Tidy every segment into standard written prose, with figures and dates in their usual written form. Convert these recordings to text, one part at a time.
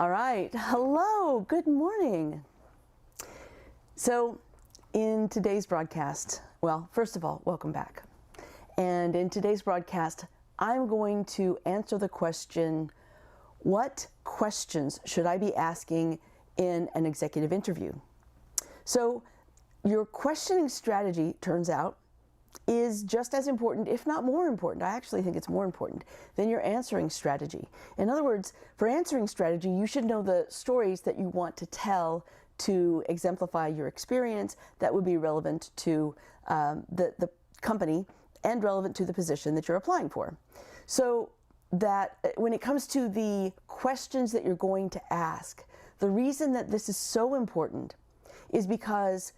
All right, hello, good morning. So in today's broadcast, well, first of all, welcome back. And in today's broadcast, I'm going to answer the question, what questions should I be asking in an executive interview? So your questioning strategy, turns out, is just as important, if not more important. I actually think it's more important than your answering strategy. In other words, for answering strategy, you should know the stories that you want to tell to exemplify your experience that would be relevant to the company and relevant to the position that you're applying for. So that when it comes to the questions that you're going to ask, the reason that this is so important is because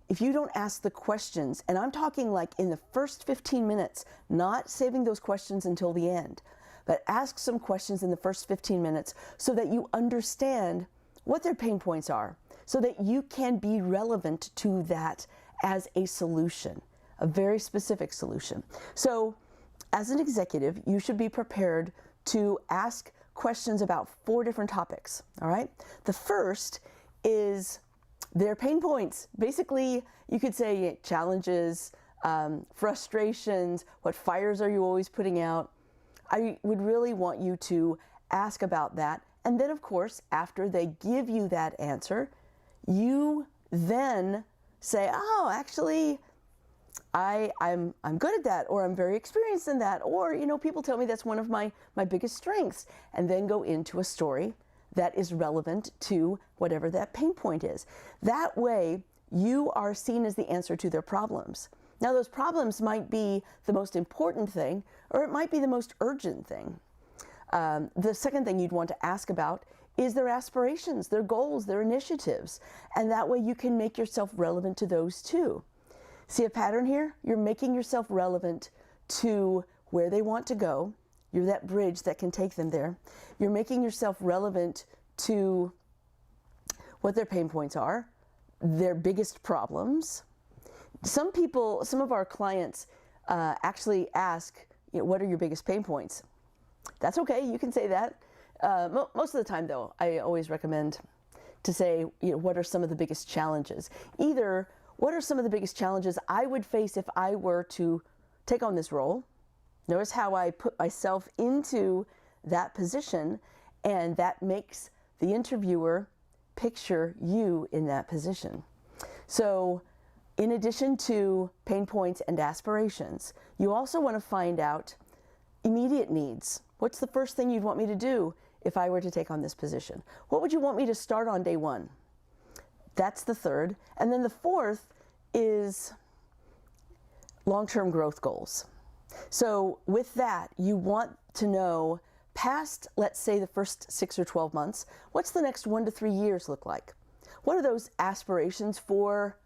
if you don't ask the questions, and I'm talking like in the first 15 minutes, not saving those questions until the end, but ask some questions in the first 15 minutes so that you understand what their pain points are, so that you can be relevant to that as a solution, a very specific solution. So as an executive, you should be prepared to ask questions about 4 different topics, all right? The first is their pain points. Basically, you could say challenges, frustrations, what fires are you always putting out? I would really want you to ask about that. And then, of course, after they give you that answer, you then say, oh, actually, I'm good at that, or I'm very experienced in that, or, you know, people tell me that's one of my biggest strengths, and then go into a story that is relevant to whatever that pain point is. That way, you are seen as the answer to their problems. Now, those problems might be the most important thing, or it might be the most urgent thing. The second thing you'd want to ask about is their aspirations, their goals, their initiatives, and that way you can make yourself relevant to those too. See a pattern here? You're making yourself relevant to where they want to go. You're that bridge that can take them there. You're making yourself relevant to what their pain points are, their biggest problems. Some of our clients actually ask, you know, what are your biggest pain points? That's okay, you can say that. Most of the time though, I always recommend to say, you know, what are some of the biggest challenges? Either, what are some of the biggest challenges I would face if I were to take on this role? Notice how I put myself into that position, and that makes the interviewer picture you in that position. So in addition to pain points and aspirations, you also want to find out immediate needs. What's the first thing you'd want me to do if I were to take on this position? What would you want me to start on day 1? That's the third. And then the fourth is long-term growth goals. So with that, you want to know past, let's say, the first 6 or 12 months, what's the next 1 to 3 years look like? What are those aspirations for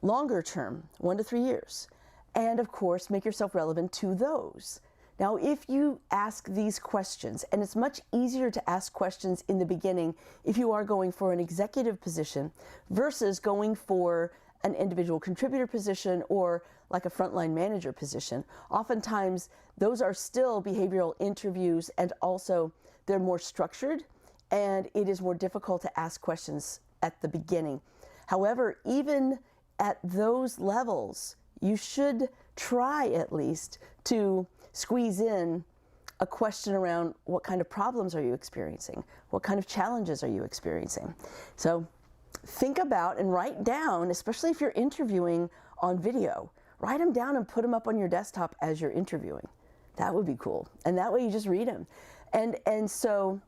longer term, 1 to 3 years? And of course, make yourself relevant to those. Now, if you ask these questions, and it's much easier to ask questions in the beginning if you are going for an executive position versus going for an individual contributor position or like a frontline manager position. Oftentimes, those are still behavioral interviews, and also they're more structured, and it is more difficult to ask questions at the beginning. However, even at those levels, you should try at least to squeeze in a question around what kind of problems are you experiencing? What kind of challenges are you experiencing? So think about and write down, especially if you're interviewing on video, write them down and put them up on your desktop as you're interviewing. That would be cool. And that way you just read them. And so,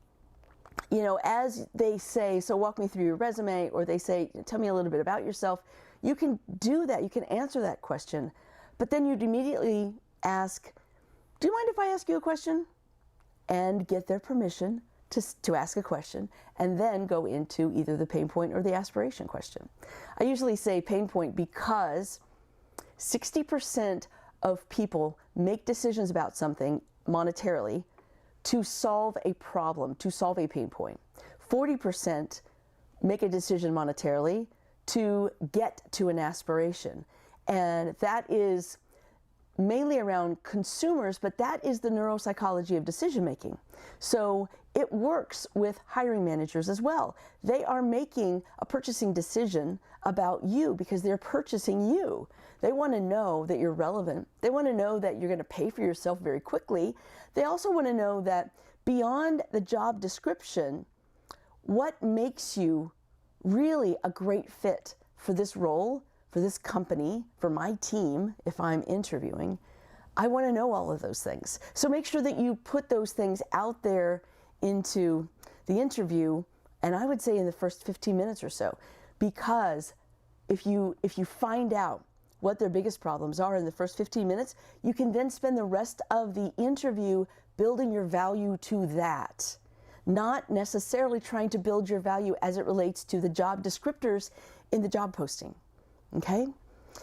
you know, as they say, so walk me through your resume, or they say, tell me a little bit about yourself, you can do that, you can answer that question, but then you'd immediately ask, do you mind if I ask you a question? And get their permission to ask a question, and then go into either the pain point or the aspiration question. I usually say pain point because 60% of people make decisions about something monetarily to solve a problem, to solve a pain point. 40% make a decision monetarily to get to an aspiration. And that is mainly around consumers, but that is the neuropsychology of decision making. So it works with hiring managers as well. They are making a purchasing decision about you because they're purchasing you. They want to know that you're relevant. They want to know that you're going to pay for yourself very quickly. They also want to know that beyond the job description, what makes you really a great fit for this role, for this company, for my team, if I'm interviewing. I want to know all of those things. So make sure that you put those things out there into the interview, and I would say in the first 15 minutes or so, because if you find out what their biggest problems are in the first 15 minutes, you can then spend the rest of the interview building your value to that, not necessarily trying to build your value as it relates to the job descriptors in the job posting. Okay?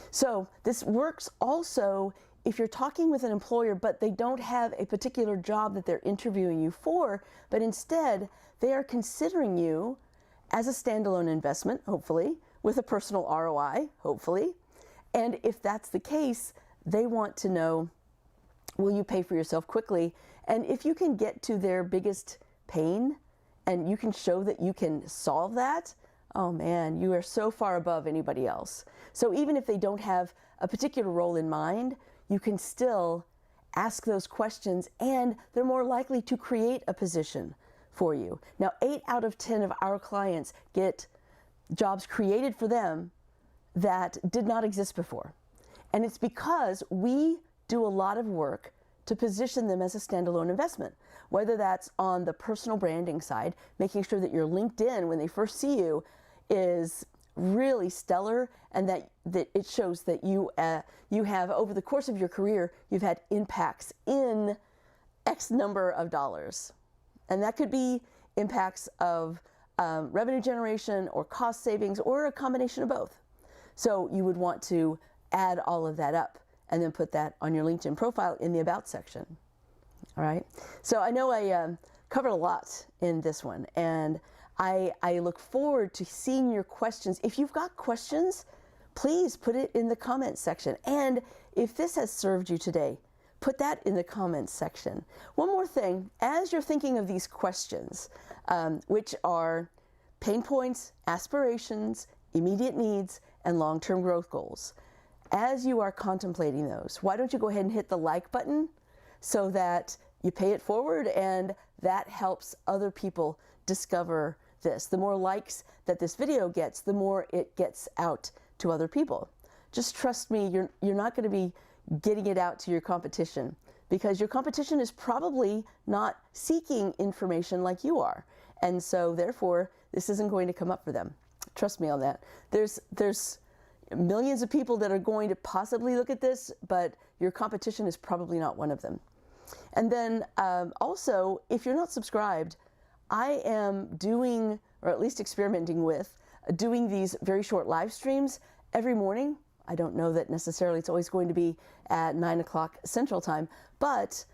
So this works also if you're talking with an employer, but they don't have a particular job that they're interviewing you for, but instead they are considering you as a standalone investment, hopefully, with a personal ROI, hopefully. And if that's the case, they want to know, will you pay for yourself quickly? And if you can get to their biggest pain and you can show that you can solve that, oh man, you are so far above anybody else. So even if they don't have a particular role in mind, you can still ask those questions and they're more likely to create a position for you. Now, 8 out of 10 of our clients get jobs created for them that did not exist before. And it's because we do a lot of work to position them as a standalone investment, whether that's on the personal branding side, making sure that your LinkedIn, when they first see you, is really stellar, and that it shows that you have, over the course of your career, you've had impacts in X number of dollars. And that could be impacts of revenue generation or cost savings or a combination of both. So you would want to add all of that up and then put that on your LinkedIn profile in the About section. All right. So I know I covered a lot in this one, and I look forward to seeing your questions. If you've got questions, please put it in the comments section. And if this has served you today, put that in the comments section. One more thing, as you're thinking of these questions, which are pain points, aspirations, immediate needs, and long-term growth goals, as you are contemplating those, why don't you go ahead and hit the like button so that you pay it forward, and that helps other people discover this. The more likes that this video gets, the more it gets out to other people. Just trust me, you're not going to be getting it out to your competition, because your competition is probably not seeking information like you are. And so therefore, this isn't going to come up for them. Trust me on that. There's millions of people that are going to possibly look at this, but your competition is probably not one of them. And then also, if you're not subscribed, I am doing, or at least experimenting with, doing these very short live streams every morning. I don't know that necessarily it's always going to be at 9 o'clock Central Time, but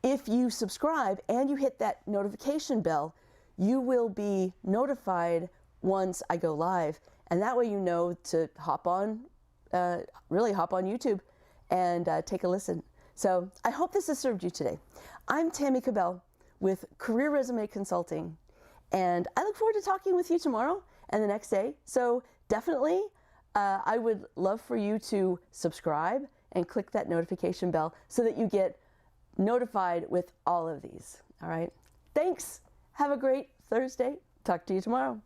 if you subscribe and you hit that notification bell, you will be notified once I go live. And that way you know to hop on, really hop on YouTube and take a listen. So I hope this has served you today. I'm Tammy Kabell with Career Resume Consulting, and I look forward to talking with you tomorrow and the next day. So definitely, I would love for you to subscribe and click that notification bell so that you get notified with all of these. All right. Thanks. Have a great Thursday. Talk to you tomorrow.